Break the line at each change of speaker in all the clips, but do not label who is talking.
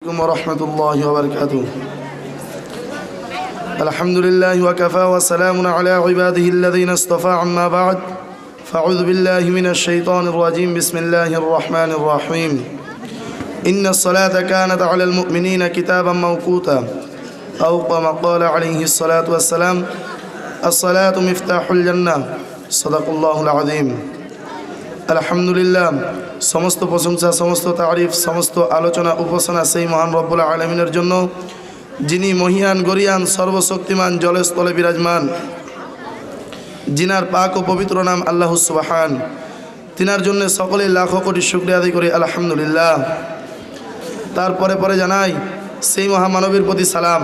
ورحمة الله وبركاته. الحمد لله وكفى وسلام على عباده الذين اصطفى. عما بعد فأعوذ بالله من الشيطان الرجيم. بسم الله الرحمن الرحيم. إن الصلاة كانت على المؤمنين كتابا موقوتا أو كما قال عليه الصلاة والسلام الصلاة مفتاح الجنة. صدق الله العظيم. আলহামদুলিল্লাহ, সমস্ত প্রশংসা, সমস্ত তারিফ, সমস্ত আলোচনা উপাসনা সেই মহান রব্বুল আলামিনের জন্য, যিনি মহিয়ান গরিয়ান সর্বশক্তিমান জলে স্থলে বিরাজমান, যিনার পাক ও পবিত্র নাম আল্লাহ সুবহান। তিনার জন্য সকলে লাখো কোটি শুকরিয়া আদায় করি আলহামদুলিল্লাহ। তারপরে পরে জানাই সেই মহামানবীর প্রতি সালাম,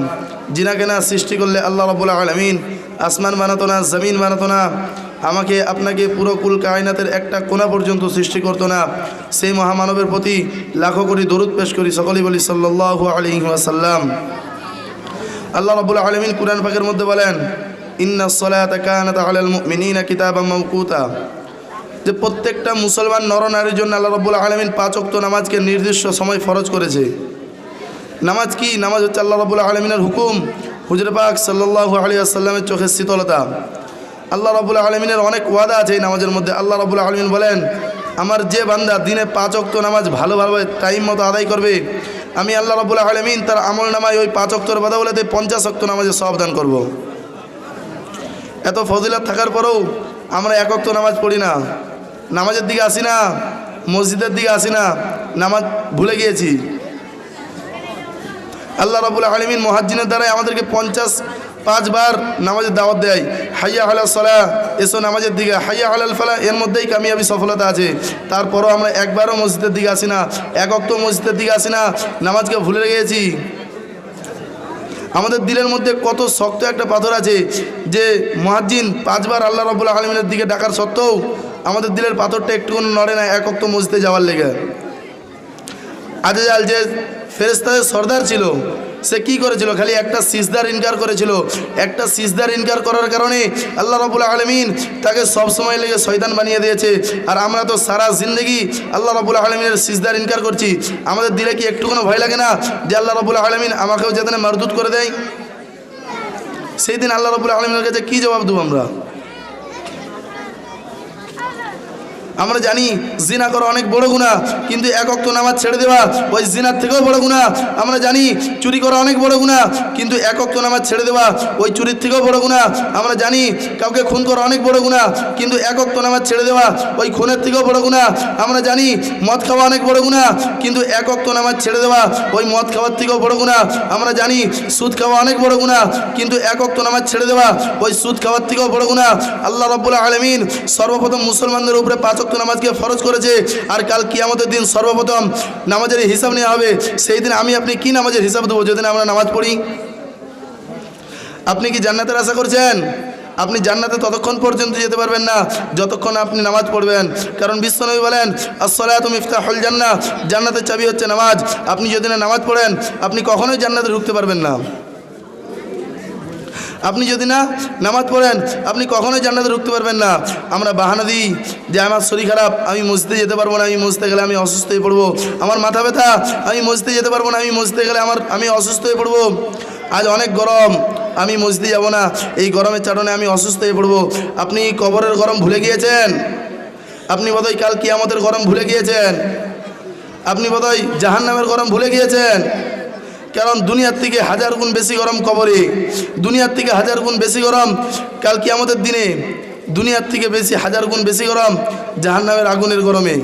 যিনাকে না সৃষ্টি করলে আল্লাহ রব্বুল আলামিন আসমান বানাতো না, জমিন বানাতো না, আমাকে আপনাকে পুরো কুল কায়নাতের একটা কোণা পর্যন্ত সৃষ্টি করতো না। সেই মহামানবের প্রতি লাখো কোটি দরুদ পেশ করি, সকলেই বলি সাল্লাল্লাহু আলাইহি ওয়াসাল্লাম। আল্লাহ রাব্বুল আলামিন কুরআন পাকের মধ্যে বলেন, ইন্নাস সালাতা কানাত আলাল মুমিনিনা কিতাবাম মাওকুতা, যে প্রত্যেকটা মুসলমান নরনারীর জন্য আল্লাহ রাব্বুল আলামিন 5 ওয়াক্ত নামাজকে নির্দিষ্ট সময় ফরজ করেছে। নামাজ কি? নামাজ হচ্ছে আল্লাহ রাব্বুল আলামিনের হুকুম, হুজুর পাক সাল্লাল্লাহু আলাইহি ওয়াসাল্লামের চোখের শীতলতা। আল্লাহ রাব্বুল আলামিনের অনেক ওয়াদা আছে এই নামাজের মধ্যে। আল্লাহ রাব্বুল আলামিন বলেন, আমার যে বান্দা দিনে 5 ওয়াক্ত নামাজ ভালোভাবে টাইম মতো আদায় করবে, আমি আল্লাহ রাব্বুল আলামিন তার আমল নামায় ওই 5 ওয়াক্তের বদলে 50 ওয়াক্ত নামাজে সওয়াব দান করব। এত ফজিলত থাকার পরেও আমরা 1 ওয়াক্ত নামাজ পড়ি না, নামাজের দিকে আসি না, মসজিদের দিকে আসি না, নামাজ ভুলে গিয়েছি। আল্লাহ রাব্বুল আলামিন মুহাজ্জিনের দ্বারাই আমাদেরকে 55 বার নামাজের দাওয়াত দেয়। হাইয়া আলাস সালাহ, এসো নামাজের দিকে, হাইয়া আলাল ফালাহ, এর মধ্যেই কামিয়াবি সফলতা আছে। তারপরও আমরা একবারও মসজিদের দিকে আসি না, 1 ওয়াক্ত মসজিদের দিকে আসি না, নামাজকে ভুলে গিয়েছি। আমাদের দিলের মধ্যে কত শক্ত একটা পাথর আছে যে মুয়াজ্জিন 5 বার আল্লাহ রাব্বুল আলামিনের দিকে ডাকার সত্ত্বেও আমাদের দিলের পাথরটা একটুকুন নড়ে না 1 ওয়াক্ত মসজিদে যাওয়ার লেগে। আজেজাল যে ফেরেশতাদের সর্দার ছিল, সে কি করেছিল? খালি একটা সিজদার ইনকার করেছিল। একটা সিজদার ইনকার করার কারণে আল্লাহ রাব্বুল আলামিন তাকে সব সময় লেগে শয়তান বানিয়ে দিয়েছে। আর আমরা তো সারা জিন্দগি আল্লাহ রাব্বুল আলামিনের সিজদার ইনকার করছি। আমাদের দিলে কি একটুকুনো ভয় লাগে না যে আল্লাহ রাব্বুল আলামিন আমাকেও যাতে না মারদুদ করে দেয়? সেই দিন আল্লাহ রাব্বুল আলামিনের কাছে কি জবাব দেব আমরা? আমরা জানি জিনা করা অনেক বড় গুনাহ, কিন্তু 1 ওয়াক্ত নামাজ ছেড়ে দেওয়া ওই জিনার থেকেও বড় গুনাহ। আমরা জানি চুরি করা অনেক বড় গুনাহ, কিন্তু 1 ওয়াক্ত নামাজ ছেড়ে দেওয়া ওই চুরির থেকেও বড় গুনাহ। আমরা জানি কাউকে খুন করা অনেক বড় গুনাহ, কিন্তু 1 ওয়াক্ত নামাজ ছেড়ে দেওয়া ওই খুনের থেকেও বড় গুনাহ। আমরা জানি মদ খাওয়া অনেক বড় গুনাহ, কিন্তু 1 ওয়াক্ত নামাজ ছেড়ে দেওয়া ওই মদ খাওয়ার থেকেও বড় গুনাহ। আমরা জানি সুদ খাওয়া অনেক বড় গুনাহ, কিন্তু 1 ওয়াক্ত নামাজ ছেড়ে দেওয়া ওই সুদ খাওয়ার থেকেও বড় গুনাহ। আল্লাহ রাব্বুল আলামিন সর্বপ্রথম মুসলমানদের উপরে 5 ওয়াক্ত নামাজকে ফরজ করেছে। আর কাল কিয়ামতের দিন সর্বপ্রথম নামাজের হিসাব নেওয়া হবে। সেই দিন আমি আপনি কি নামাজের হিসাব দেবো যদি আমরা নামাজ পড়ি? আপনি কি জান্নাতের আশা করছেন? আপনি জান্নাতে ততক্ষণ পর্যন্ত যেতে পারবেন না যতক্ষণ আপনি নামাজ পড়বেন। কারণ বিশ্বনবী বলেন, আস-সালাতু মিফতাহুল জান্নাহ, জান্নাতের চাবি হচ্ছে নামাজ। আপনি যদি না নামাজ পড়েন, আপনি কখনোই জান্নাতে ঢুকতে পারবেন না। আপনি যদি না নামাজ পড়েন, আপনি কখনোই জান্নাতে ঢুকতে পারবেন না। আমরা বাহানা দিই যে আমার শরীর খারাপ, আমি মসজিদে যেতে পারবো না, আমি মসজিদে গেলে আমি অসুস্থ হয়ে পড়বো। আমার মাথা ব্যথা, আমি মসজিদে যেতে পারবো না, আমি মসজিদে গেলে আমি অসুস্থ হয়ে পড়বো। আজ অনেক গরম, আমি মসজিদে যাব না, এই গরমের চাটনে আমি অসুস্থ হয়ে পড়বো। আপনি কবরের গরম ভুলে গিয়েছেন, আপনি বোধহয় কাল কিয়ামতের গরম ভুলে গিয়েছেন, আপনি বোধহয় জাহান্নামের গরম ভুলে গিয়েছেন। কারণ দুনিয়ার থেকে 1000 গুণ বেশি গরম কবরে, দুনিয়ার থেকে 1000 গুণ বেশি গরম কাল কিয়ামতের দিনে, দুনিয়ার থেকে 1000 গুণ বেশি গরম জাহান্নামের আগুনের গরমে।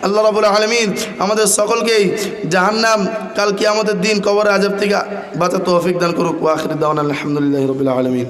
আল্লাহ রাব্বুল আলামিন আমাদের সকলকেই জাহান্নাম কাল কিয়ামতের দিন কবরের আযাব থেকে বাঁচার তৌফিক দান করুক। ওয়া আখিরু দাওয়ানা আলহামদুলিল্লাহি রাব্বিল আলামিন।